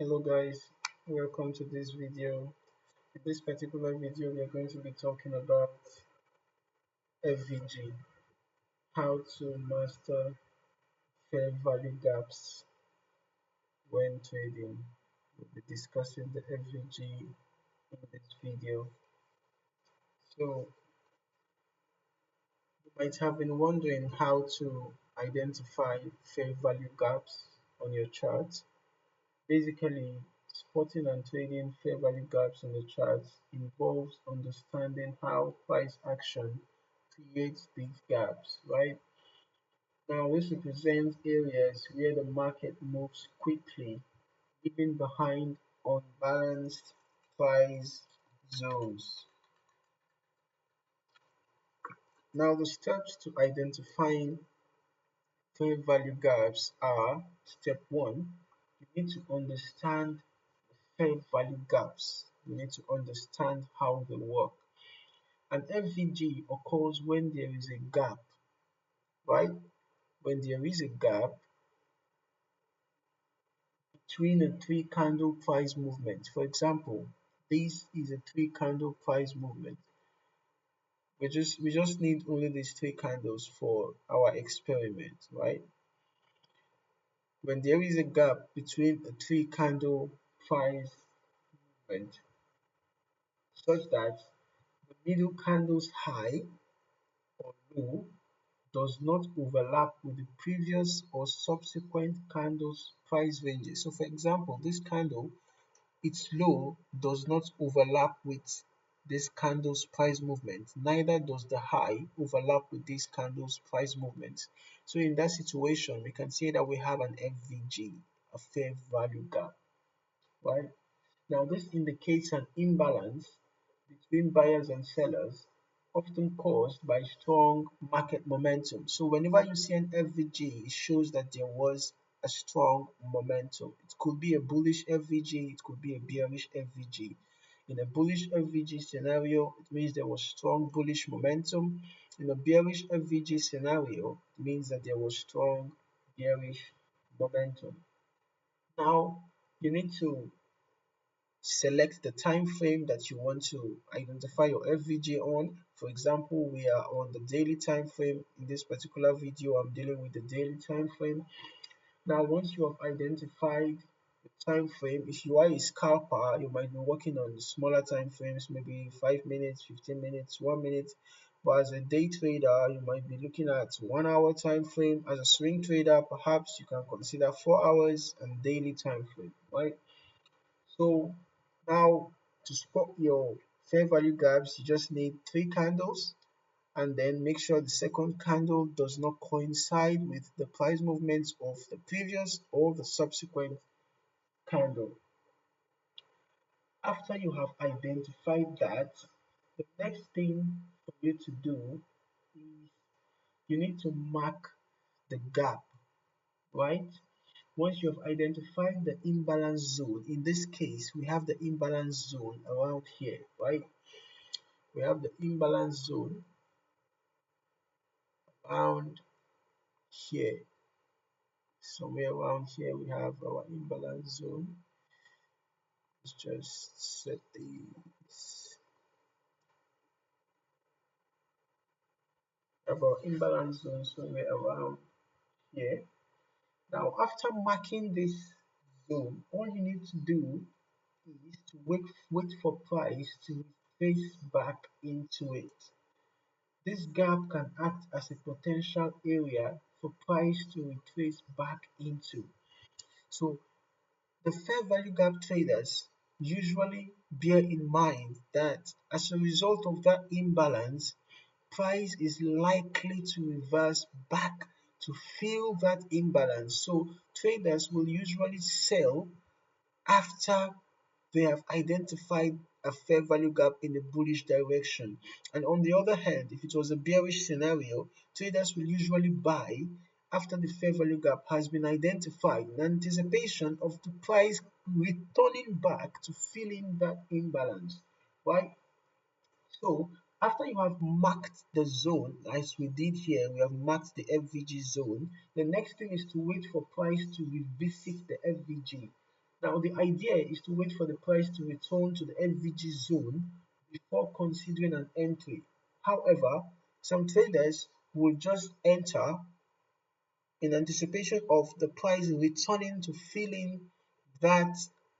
Hello guys, welcome to this video. In this particular video, we are going to be talking about FVG, how to master fair value gaps when trading. We'll be discussing the FVG in this video. So you might have been wondering how to identify fair value gaps on your chart. Basically, spotting and trading fair value gaps on the charts involves understanding how price action creates these gaps, right? Now, this represents areas where the market moves quickly, leaving behind unbalanced price zones. Now, the steps to identifying fair value gaps are: step one, you need to understand fair value gaps. You need to understand how they work. An FVG occurs when there is a gap, right? When there is a gap between a three candle price movement. For example, this is a three candle price movement. We just need only these three candles for our experiment, right? When there is a gap between a three candle price movement such that the middle candle's high or low does not overlap with the previous or subsequent candle's price ranges. So for example, this candle, its low does not overlap with this candle's price movement, neither does the high overlap with this candle's price movement. So in that situation, we can say that we have an FVG, a fair value gap, right? Now this indicates an imbalance between buyers and sellers, often caused by strong market momentum. So whenever you see an FVG, it shows that there was a strong momentum. It could be a bullish FVG, it could be a bearish FVG. In a bullish FVG scenario, it means there was strong bullish momentum. In a bearish FVG scenario, it means that there was strong bearish momentum. Now, you need to select the time frame that you want to identify your FVG on. For example, we are on the daily time frame. In this particular video, I'm dealing with the daily time frame. Now, once you have identified the time frame, if you are a scalper, you might be working on smaller time frames, maybe 5 minutes, 15 minutes, 1 minute. But as a day trader, you might be looking at 1 hour time frame. As a swing trader, perhaps you can consider 4 hours and daily time frame, right? So now to spot your fair value gaps, you just need three candles, and then make sure the second candle does not coincide with the price movements of the previous or the subsequent candle. After you have identified that, the next thing for you to do is you need to mark the gap, right? Once you have identified the imbalance zone, in this case, we have the imbalance zone around here, right? We have the imbalance zone around here. Somewhere around here, we have our imbalance zone. Let's just set these. Have our imbalance zone somewhere around here. Now, after marking this zone, all you need to do is to wait for price to retrace back into it. This gap can act as a potential area for price to retrace back into. So the fair value gap traders usually bear in mind that as a result of that imbalance, price is likely to reverse back to fill that imbalance. So traders will usually sell after they have identified a fair value gap in the bullish direction. And on the other hand, if it was a bearish scenario, traders will usually buy after the fair value gap has been identified in anticipation of the price returning back to fill in that imbalance, right? So after you have marked the zone, as we did here, we have marked the FVG zone. The next thing is to wait for price to revisit the FVG. Now, the idea is to wait for the price to return to the FVG zone before considering an entry. However, some traders will just enter in anticipation of the price returning to fill in that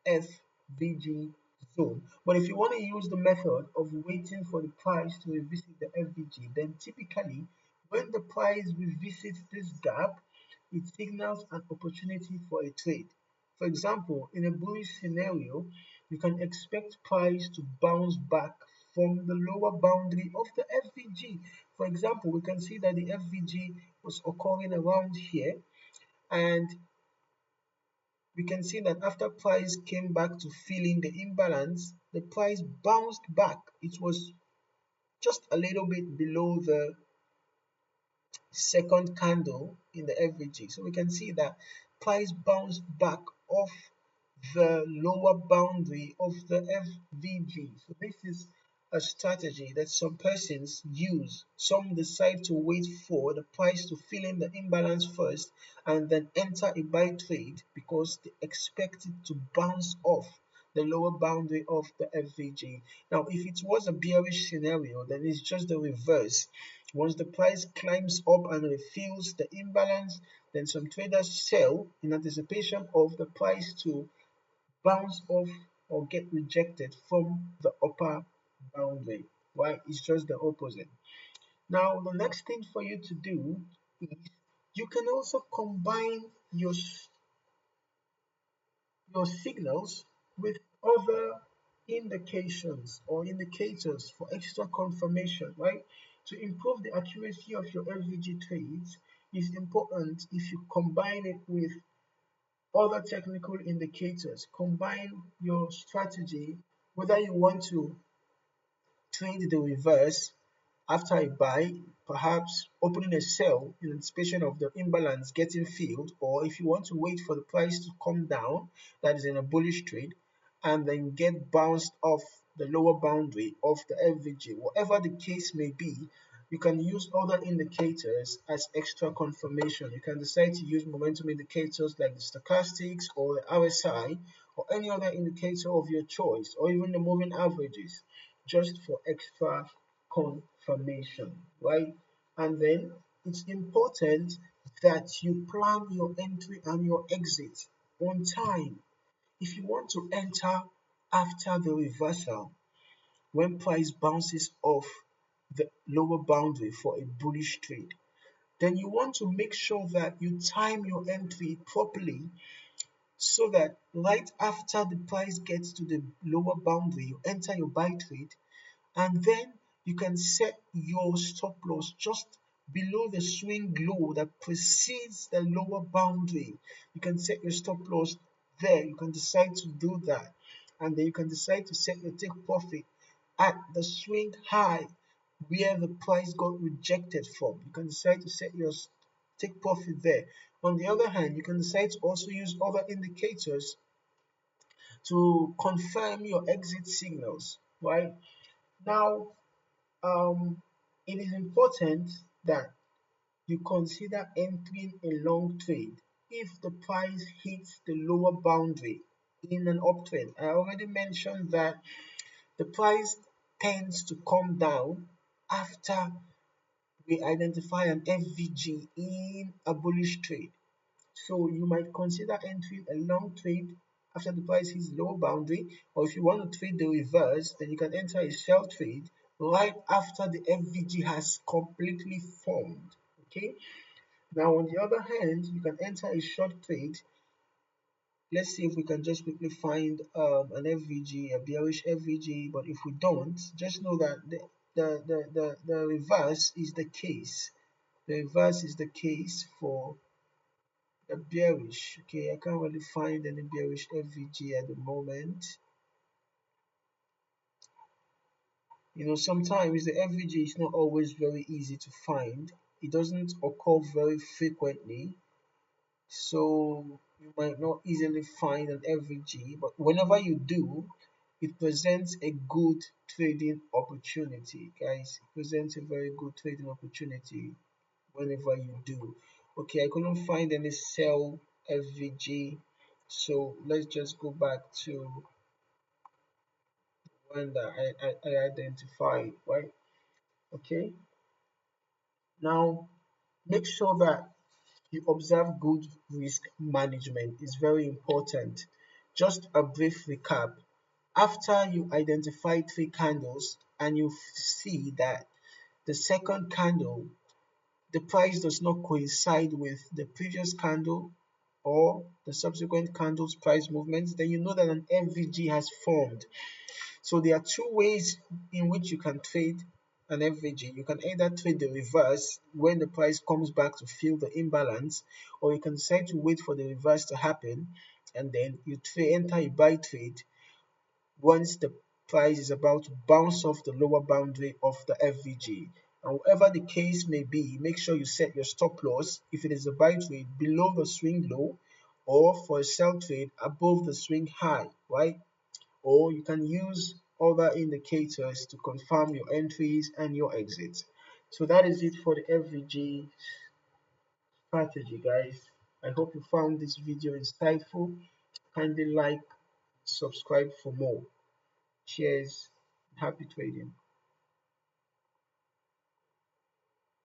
FVG zone. But if you want to use the method of waiting for the price to revisit the FVG, then typically when the price revisits this gap, it signals an opportunity for a trade. For example, in a bullish scenario, you can expect price to bounce back from the lower boundary of the FVG. For example, we can see that the FVG was occurring around here, and we can see that after price came back to fill in the imbalance, the price bounced back. It was just a little bit below the second candle in the FVG. So we can see that price bounced back off the lower boundary of the FVG. So this is a strategy that some persons use. Some decide to wait for the price to fill in the imbalance first and then enter a buy trade because they expect it to bounce off the lower boundary of the FVG. Now, if it was a bearish scenario, then it's just the reverse. Once the price climbs up and refills the imbalance, then some traders sell in anticipation of the price to bounce off or get rejected from the upper boundary. Right? It's just the opposite. Now, the next thing for you to do is you can also combine your signals with other indications or indicators for extra confirmation, right? To improve the accuracy of your FVG trades, it's important if you combine it with other technical indicators. Combine your strategy, whether you want to trade the reverse after a buy, perhaps opening a sell in anticipation of the imbalance getting filled, or if you want to wait for the price to come down, that is in a bullish trade, and then get bounced off the lower boundary of the FVG. Whatever the case may be, you can use other indicators as extra confirmation. You can decide to use momentum indicators like the stochastics or the RSI or any other indicator of your choice, or even the moving averages, just for extra confirmation, right? And then it's important that you plan your entry and your exit on time. If you want to enter after the reversal, when price bounces off the lower boundary for a bullish trade, then you want to make sure that you time your entry properly so that right after the price gets to the lower boundary, you enter your buy trade, and then you can set your stop loss just below the swing low that precedes the lower boundary. You can set your stop loss there. You can decide to do that, and then you can decide to set your take profit at the swing high where the price got rejected from. You can decide to set your take profit there. On the other hand, you can decide to also use other indicators to confirm your exit signals, right? Now, it is important that you consider entering a long trade if the price hits the lower boundary in an uptrend. I already mentioned that the price tends to come down after we identify an FVG in a bullish trade. So you might consider entering a long trade after the price hits lower boundary, or if you want to trade the reverse, then you can enter a sell trade right after the FVG has completely formed. Okay. Now, on the other hand, you can enter a short trade. Let's see if we can just quickly find an FVG, a bearish FVG. But if we don't, just know that the reverse is the case. The reverse is the case for the bearish. Okay, I can't really find any bearish FVG at the moment. Sometimes the FVG is not always very easy to find. It doesn't occur very frequently, so you might not easily find an FVG, but whenever you do, it presents a good trading opportunity, guys. It presents a very good trading opportunity whenever you do. Okay, I couldn't find any sell FVG So let's just go back to one that I identified, right? Okay, now make sure that you observe good risk management is very important. Just a brief recap. After you identify three candles and you see that the second candle, the price does not coincide with the previous candle or the subsequent candle's price movements, then you know that an FVG has formed. So there are two ways in which you can trade an FVG. You can either trade the reverse when the price comes back to fill the imbalance, or you can decide to wait for the reverse to happen and then you enter a buy trade once the price is about to bounce off the lower boundary of the FVG. And whatever the case may be, make sure you set your stop loss if it is a buy trade below the swing low or for a sell trade above the swing high, right? Or you can use other indicators to confirm your entries and your exits. So that is it for the FVG strategy, guys. I hope you found this video insightful. Kindly like, subscribe for more. Cheers. Happy trading.